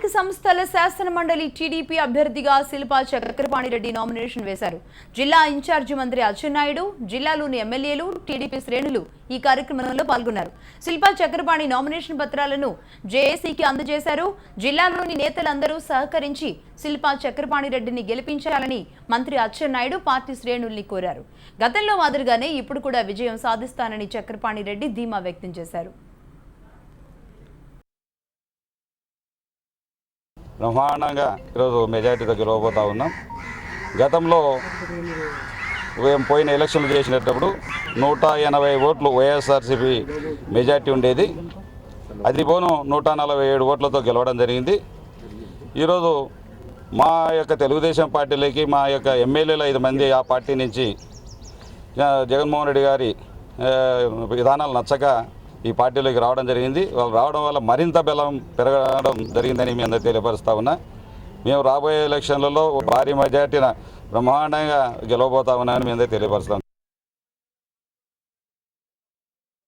స్థానిక సంస్థల శాసన మండలి టీడీపీ అభ్యర్థిగా శిల్పా చక్రపాణిరెడ్డి నామినేషన్ వేశారు. జిల్లా ఇన్ఛార్జి మంత్రి అచ్చెన్నాయుడు, జిల్లాలోని ఎమ్మెల్యేలు, టీడీపీ శ్రేణులు ఈ కార్యక్రమంలో పాల్గొన్నారు. శిల్పా చక్రపాణి నామినేషన్ పత్రాలను జేఏసీకి అందజేశారు. జిల్లాలోని నేతలందరూ సహకరించి శిల్పా చక్రపాణిరెడ్డిని గెలిపించాలని మంత్రి అచ్చెన్నాయుడు పార్టీ శ్రేణుల్ని కోరారు. గతంలో మాదిరిగానే ఇప్పుడు కూడా విజయం సాధిస్తానని చక్రపాణిరెడ్డి ధీమా వ్యక్తం చేశారు. బ్రహ్మాండంగా ఈరోజు మెజార్టీతో గెలవబోతా ఉన్నాం. గతంలో పోయిన ఎలక్షన్లు చేసినప్పుడు 180 ఓట్లు వైఎస్ఆర్సీపీ మెజార్టీ ఉండేది. అది పోను 147 ఓట్లతో గెలవడం జరిగింది. ఈరోజు మా యొక్క తెలుగుదేశం పార్టీలోకి మా యొక్క ఎమ్మెల్యేలు 5 మంది ఆ పార్టీ నుంచి జగన్మోహన్ రెడ్డి గారి విధానాలు నచ్చక ఈ పార్టీలోకి రావడం జరిగింది. వాళ్ళు రావడం వల్ల మరింత బలం పెరగడం జరిగిందని మీ అందరికీ తెలియపరుస్తా ఉన్నా. మేము రాబోయే ఎలక్షన్లలో భారీ మెజార్టీన బ్రహ్మాండంగా గెలవబోతా ఉన్నామని మీ అందరికీ తెలియపరుస్తాం.